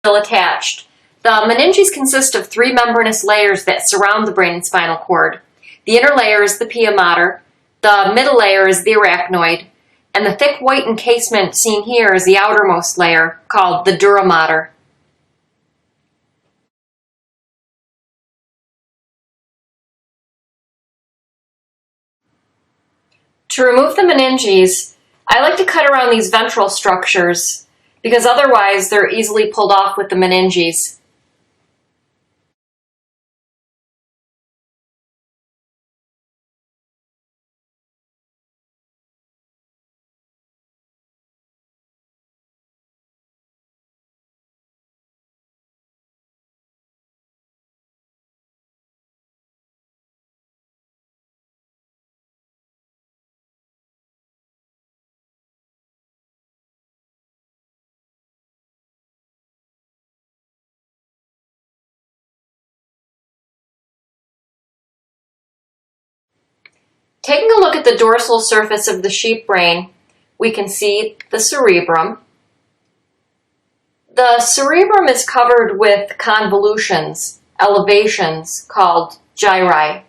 still attached. The meninges consist of three membranous layers that surround the brain and spinal cord. The inner layer is the pia mater, the middle layer is the arachnoid, and the thick white encasement seen here is the outermost layer, called the dura mater. To remove the meninges, I like to cut around these ventral structures because otherwise they're easily pulled off with the meninges. Taking a look at the dorsal surface of the sheep brain, we can see the cerebrum. The cerebrum is covered with convolutions, elevations, called gyri.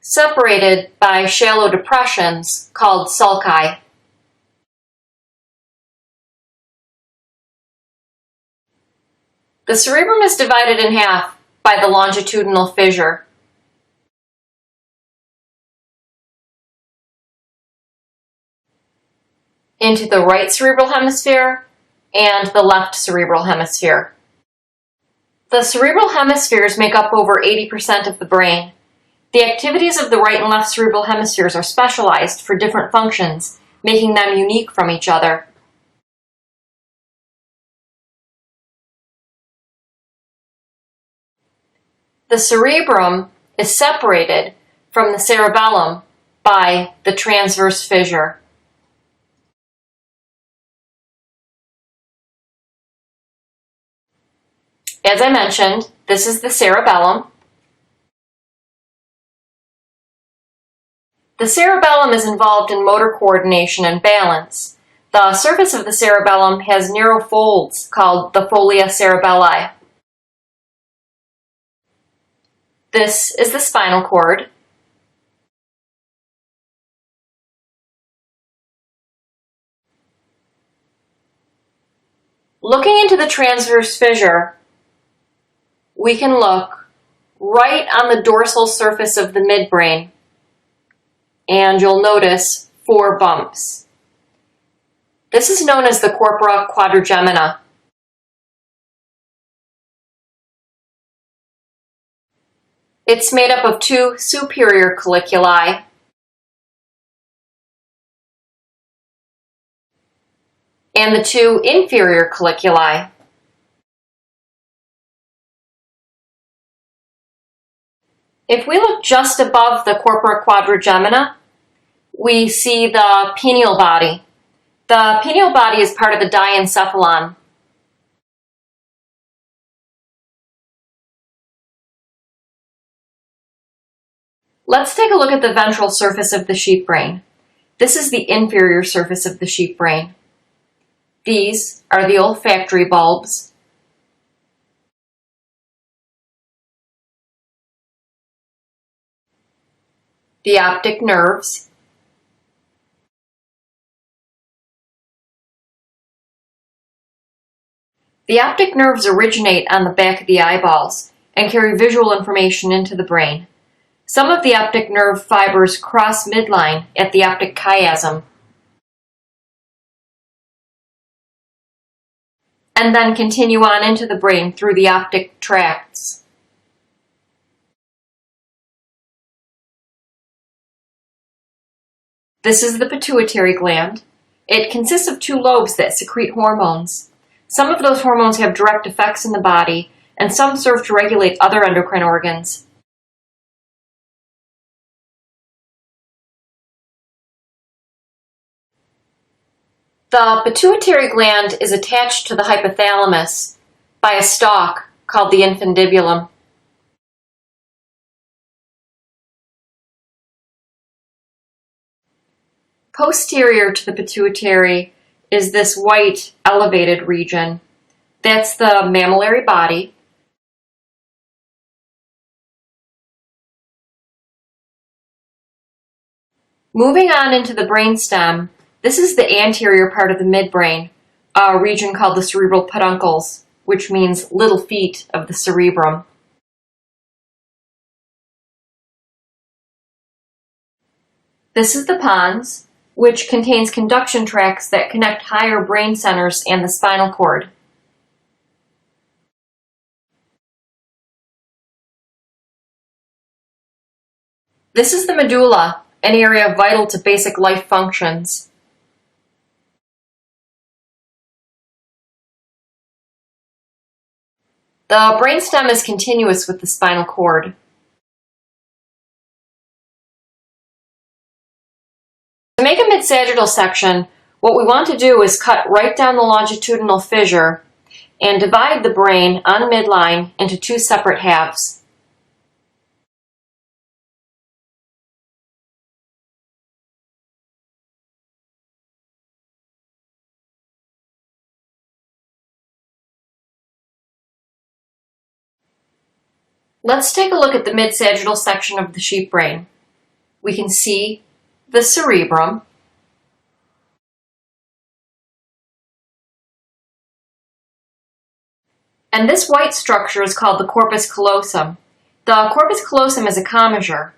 Separated by shallow depressions, called sulci. The cerebrum is divided in half by the longitudinal fissure. Into the right cerebral hemisphere and the left cerebral hemisphere. The cerebral hemispheres make up over 80% of the brain. The activities of the right and left cerebral hemispheres are specialized for different functions, making them unique from each other. The cerebrum is separated from the cerebellum by the transverse fissure. As I mentioned, this is the cerebellum. The cerebellum is involved in motor coordination and balance. The surface of the cerebellum has narrow folds called the folia cerebelli. This is the spinal cord. Looking into the transverse fissure, we can look right on the dorsal surface of the midbrain, and you'll notice 4 bumps. This is known as the corpora quadrigemina. It's made up of 2 superior colliculi and the 2 inferior colliculi. If we look just above the corpora quadrigemina, we see the pineal body. The pineal body is part of the diencephalon. Let's take a look at the ventral surface of the sheep brain. This is the inferior surface of the sheep brain. These are the olfactory bulbs. The optic nerves. The optic nerves originate on the back of the eyeballs and carry visual information into the brain. Some of the optic nerve fibers cross midline at the optic chiasm and then continue on into the brain through the optic tracts. This is the pituitary gland. It consists of 2 lobes that secrete hormones. Some of those hormones have direct effects in the body, and some serve to regulate other endocrine organs. The pituitary gland is attached to the hypothalamus by a stalk called the infundibulum. Posterior to the pituitary is this white elevated region. That's the mammillary body. Moving on into the brainstem, this is the anterior part of the midbrain, a region called the cerebral peduncles, which means little feet of the cerebrum. This is the pons, which contains conduction tracts that connect higher brain centers and the spinal cord. This is the medulla, an area vital to basic life functions. The brainstem is continuous with the spinal cord. To make a mid-sagittal section, what we want to do is cut right down the longitudinal fissure and divide the brain on midline into two separate halves. Let's take a look at the mid-sagittal section of the sheep brain. We can see the cerebrum, and this white structure is called the corpus callosum. The corpus callosum is a commissure.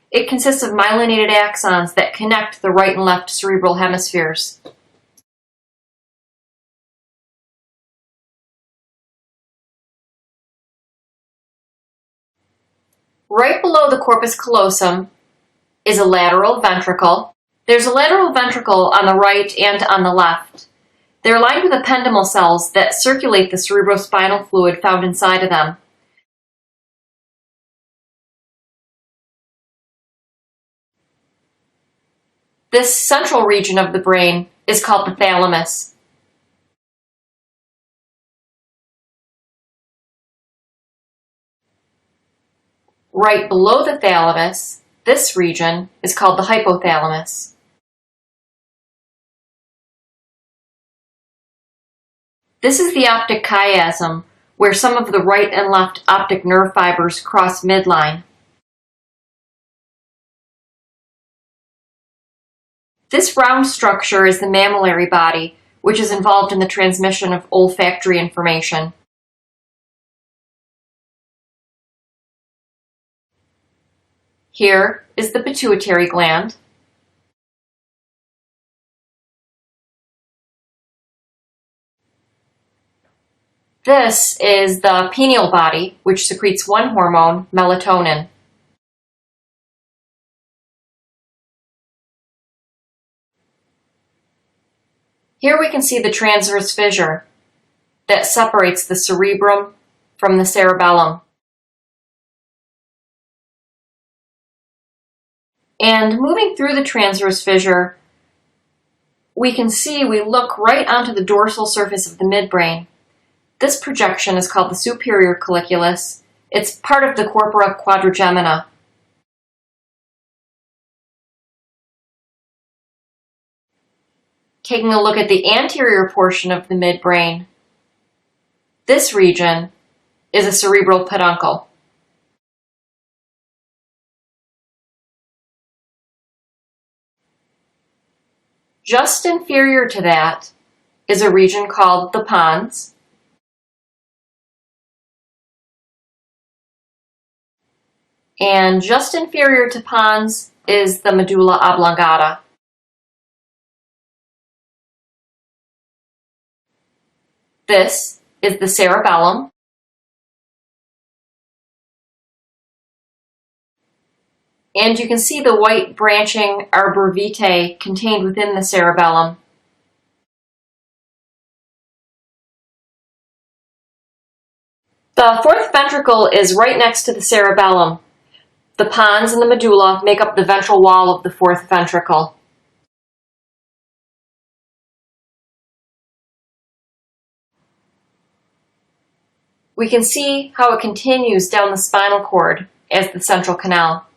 It consists of myelinated axons that connect the right and left cerebral hemispheres. Right below the corpus callosum is a lateral ventricle. There's a lateral ventricle on the right and on the left. They're lined with ependymal cells that circulate the cerebrospinal fluid found inside of them. This central region of the brain is called the thalamus. Right below the thalamus, this region is called the hypothalamus. This is the optic chiasm, where some of the right and left optic nerve fibers cross midline. This round structure is the mammillary body, which is involved in the transmission of olfactory information. Here is the pituitary gland. This is the pineal body, which secretes one hormone, melatonin. Here we can see the transverse fissure that separates the cerebrum from the cerebellum. And moving through the transverse fissure, we look right onto the dorsal surface of the midbrain. This projection is called the superior colliculus. It's part of the corpora quadrigemina. Taking a look at the anterior portion of the midbrain, this region is a cerebral peduncle. Just inferior to that is a region called the pons. And just inferior to pons is the medulla oblongata. This is the cerebellum. And you can see the white branching arbor vitae contained within the cerebellum. The fourth ventricle is right next to the cerebellum. The pons and the medulla make up the ventral wall of the fourth ventricle. We can see how it continues down the spinal cord as the central canal.